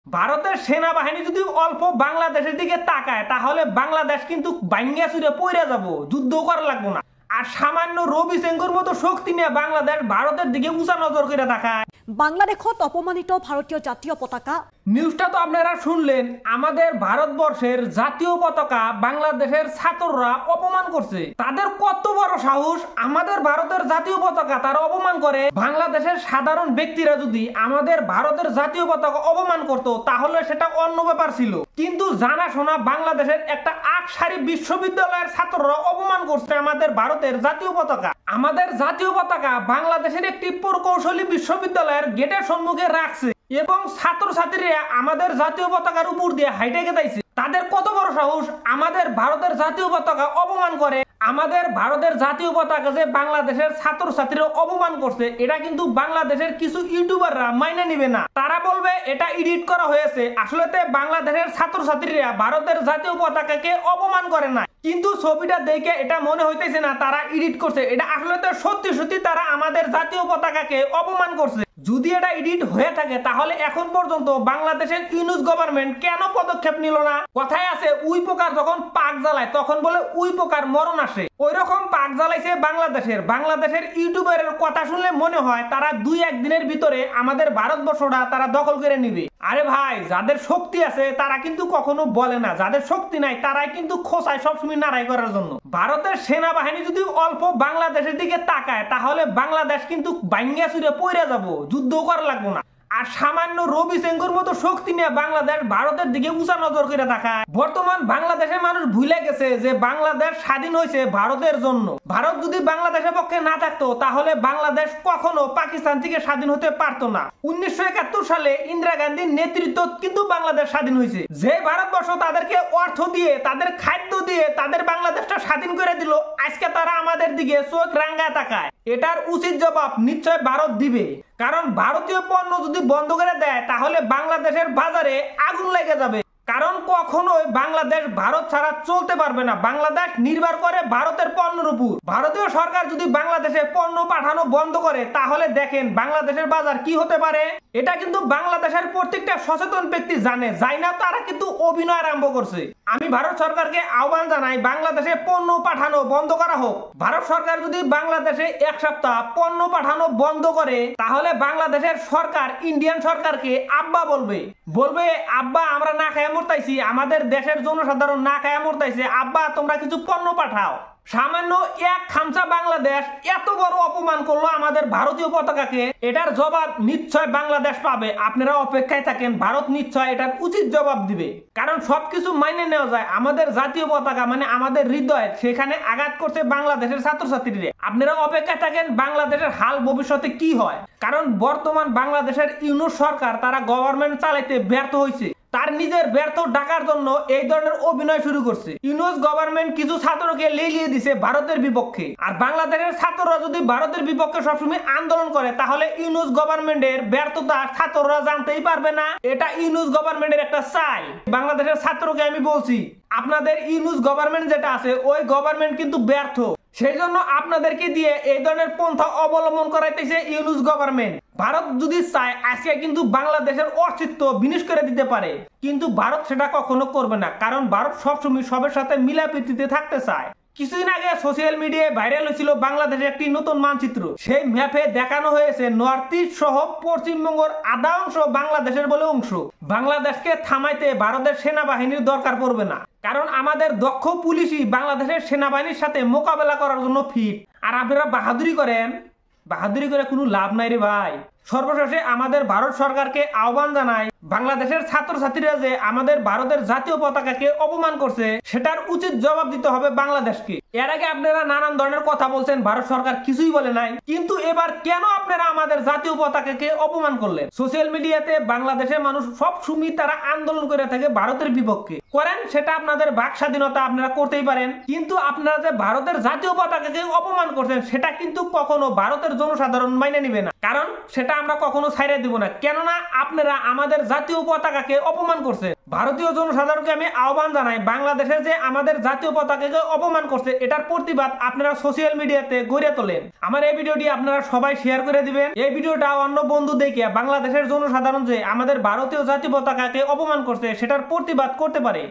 ভারতের সেনাবাহিনী যদি অল্প বাংলাদেশের দিকে তাকায় তাহলে বাংলাদেশ কিন্তু ভাঙ্গা চুরে পড়ে যাব, যুদ্ধ করা লাগবো না। আর সামান্য রবি সিংহর মতো শক্তি নিয়ে বাংলাদেশ ভারতের দিকে উঁচা নজর করে দেখায়। বাংলাদেশত অপমানিত ভারতীয় জাতীয় পতাকা। নিউজটা তো আপনারা শুনলেন, আমাদের ভারতবর্ষের জাতীয় পতাকা বাংলাদেশের ছাত্ররা অপমান করছে। তাদের কত বড় সাহস, আমাদের ভারতের জাতীয় পতাকা তারা অপমান করে। বাংলাদেশের সাধারণ ব্যক্তিরা যদি আমাদের ভারতের জাতীয় পতাকা অপমান করত তাহলে সেটা অন্য ব্যাপার ছিল, কিন্তু জানাশোনা বাংলাদেশের একটা আকসারী বিশ্ববিদ্যালয়ের ছাত্ররা অপমান করছে আমাদের ভারতের জাতীয় পতাকা। আমাদের জাতীয় পতাকা বাংলাদেশের একটি প্রকৌশলী বিশ্ববিদ্যালয়ের গেটের সম্মুখে রাখছে এবং ছাত্রছাত্রীরা আমাদের জাতীয় পতাকার উপর দিয়ে হাইটে গেছে। তাদের কত বড় সাহস আমাদের ভারতের জাতীয় পতাকা অপমান করে। আমাদের ভারতের জাতীয় পতাকা যে বাংলাদেশের ছাত্রছাত্রীরা অপমান করছে, এটা কিন্তু বাংলাদেশের কিছু ইউটিউবাররা মাইনে নিবে না। তারা বলবে এটা এডিট করা হয়েছে। আসলে বাংলাদেশের ছাত্রছাত্রীরা ভারতের জাতীয় পতাকাকে অপমান করে না, কিন্তু ছবিটা দেখে এটা মনে হইতেছে না তারা এডিট করছে। এটা আসলে সত্যি সত্যি তারা আমাদের জাতীয় পতাকাকে অপমান করছে। যদি এটা এডিট হয়ে থাকে তাহলে এখন পর্যন্ত বাংলাদেশের ইউনুস গভর্নমেন্ট কেন পদক্ষেপ নিল না? কথায় আছে উই পোকার যখন পাক জ্বালায় তখন বলে উই পোকার মরণ আসে। ওই রকম পাক জ্বালাইছে বাংলাদেশের ইউটিউবারের কথা শুনলে মনে হয় তারা 2-1 দিনের ভিতরে আমাদের ভারতবর্ষটা তারা দখল করে নিবে। আরে ভাই, যাদের শক্তি আছে তারা কিন্তু কখনো বলে না, যাদের শক্তি নাই তারাই কিন্তু খোঁচায় সবসময় নাড়াই করার জন্য। ভারতের সেনাবাহিনী যদি অল্প বাংলাদেশের দিকে তাকায় তাহলে বাংলাদেশ কিন্তু ভাঙ্গা চুরে পড়ে যাব, যুদ্ধ করা লাগবো না। আর সামান্য রবি সিংহর মতো শক্তি নিয়ে বাংলাদেশ ভারতের দিকে উঁচা নজর করে দেখায়। বর্তমান বাংলাদেশের মানুষ ভুলে গেছে যে বাংলাদেশ স্বাধীন হয়েছে ভারতের জন্য। ভারত যদি বাংলাদেশের পক্ষে না থাকতো তাহলে বাংলাদেশ কখনো পাকিস্তান থেকে স্বাধীন হতে পারতো না। 1971 সালে ইন্দিরা গান্ধীর নেতৃত্ব কিন্তু বাংলাদেশ স্বাধীন হয়েছে। যে ভারতবর্ষ তাদেরকে অর্থ দিয়ে, তাদের খাদ্য দিয়ে তাদের বাংলাদেশটা স্বাধীন করে দিল, আজকে তারা আমাদের দিকে চোখ রাঙ্গায় তাকায়। এটার উচিত জবাব নিশ্চয় ভারত দিবে। কারণ ভারতীয় পণ্য যদি বন্ধ করে দেয় তাহলে বাংলাদেশের বাজারে আগুন লেগে যাবে। কারণ কখনোই বাংলাদেশ ভারত ছাড়া চলতে পারবে না। বাংলাদেশ নির্ভর করে ভারতের পণ্যের উপর। ভারতীয় সরকার যদি বাংলাদেশে পণ্য পাঠানো বন্ধ করে তাহলে দেখেন বাংলাদেশের বাজার কি হতে পারে। এটা কিন্তু বাংলাদেশের প্রত্যেকটা সচেতন ব্যক্তি জানে, যাই না তারা কিন্তু অভিনয় আরম্ভ করছে। আমি ভারত সরকারকে আহ্বান জানাই বাংলাদেশে পণ্য পাঠানো বন্ধ করা হোক। ভারত সরকার যদি বাংলাদেশে 1 সপ্তাহ পণ্য পাঠানো বন্ধ করে তাহলে বাংলাদেশের সরকার ইন্ডিয়ান সরকারকে আব্বা বলবে, আব্বা আমরা না খায় মরতাইছি, আমাদের দেশের জনসাধারণ না খায় মরতাইছে, আব্বা তোমরা কিছু পণ্য পাঠাও। সামান্য এক খামচা বাংলাদেশ এত বড় অপমান করলো আমাদের ভারতীয় পতাকাকে, এটার জবাব নিশ্চয় বাংলাদেশ পাবে। আপনারা অপেক্ষায় থাকেন, ভারত নিশ্চয় এটার উচিত জবাব দিবে। কারণ সবকিছু মাইনে নেওয়া যায়, আমাদের জাতীয় পতাকা মানে আমাদের হৃদয়, সেখানে আঘাত করছে বাংলাদেশের ছাত্রছাত্রীরা। আপনারা অপেক্ষায় থাকেন বাংলাদেশের হাল ভবিষ্যতে কি হয়। কারণ বর্তমান বাংলাদেশের ইউনুস সরকার তারা গভর্নমেন্ট চালাইতে ব্যর্থ হয়েছে। তার নিজের ব্যর্থ ডাকার জন্য এই ধরনের অভিনয় শুরু করছে। ইউনুস গভর্নমেন্ট কিছু ছাত্রকে লেলিয়ে দিছে ভারতের বিপক্ষে। আর বাংলাদেশের ছাত্ররা যদি ভারতের বিপক্ষে সবসময় আন্দোলন করে তাহলে ইউনুস গভর্নমেন্টের ব্যর্থতা ছাত্ররা জানতেই পারবে না। এটা ইউনুস গভর্নমেন্টের একটা চাল। বাংলাদেশের ছাত্রকে আমি বলছি, আপনাদের ইউনুস গভর্নমেন্ট যেটা আছে ওই গভর্নমেন্ট কিন্তু ব্যর্থ। সেই জন্য আপনাদেরকে দিয়ে এই ধরনের পন্থা অবলম্বন করাইতেছে ইউনুস গভর্নমেন্ট। ভারত যদি চায় আজকে কিন্তু বাংলাদেশের অস্তিত্ব বিনাশ করে দিতে পারে, কিন্তু ভারত সেটা কখনো করবে না। কারণ ভারত সবসময় সবার সাথে মিলাপ্রীতিতে থাকতে চায়। কিছুদিন আগে সোশ্যাল মিডিয়ায় ভাইরাল হয়েছিল বাংলাদেশের একটি নতুন মানচিত্র। সেই ম্যাপে দেখানো হয়েছে নর্থ ইস্ট সহ পশ্চিমবঙ্গের আধা অংশ বাংলাদেশের বলে অংশ। বাংলাদেশকে থামাইতে ভারতের সেনাবাহিনীর দরকার পড়বে না, কারণ আমাদের দক্ষ পুলিশই বাংলাদেশের সেনাবাহিনীর সাথে মোকাবেলা করার জন্য ফিট। আর আপনারা বাহাদুরি করেন, বাহাদুরি করে কোনো লাভ নাই রে ভাই। সর্বশেষে আমাদের ভারত সরকারকে আহ্বান জানাই, বাংলাদেশের ছাত্রছাত্রীরা যে আমাদের ভারতের জাতীয় পতাকাকে অপমান করছে সেটার উচিত জবাব দিতে হবে বাংলাদেশকে। এর আগে আপনারা নানান ধরনের কথা বলছেন, ভারত সরকার কিছুই বলে নাই, কিন্তু এবার কেন আপনারা আমাদের জাতীয় পতাকাকে অপমান করলেন? সোশ্যাল মিডিয়াতে বাংলাদেশের মানুষ সব সময় তারা আন্দোলন করে থাকে ভারতের বিপক্ষে। করেন, সেটা আপনাদের বাক স্বাধীনতা, আপনারা করতেই পারেন, কিন্তু আপনারা যে ভারতের জাতীয় পতাকাকে অপমান করছেন সেটা কিন্তু কখনো ভারতের জনসাধারণ মাইনে নিবে না। কারণ সেটা এটা আমরা কখনো ছাইড়ে দিব না, কেননা আপনারা আমাদের জাতীয় পতাকাকে অপমান করছে। ভারতীয় জনসাধারণকে আমি আহ্বান জানাই, বাংলাদেশে যে আমাদের জাতীয় পতাকাকে অপমান করছে এটার প্রতিবাদ আপনারা সোশ্যাল মিডিয়াতে গড়ে তোলেন। আমার এই ভিডিওটি আপনারা সবাই শেয়ার করে দিবেন। এই ভিডিওটা অন্য বন্ধু দেখে বাংলাদেশের জনসাধারণ যে আমাদের ভারতীয় জাতীয় পতাকাকে অপমান করছে সেটার প্রতিবাদ করতে পারে।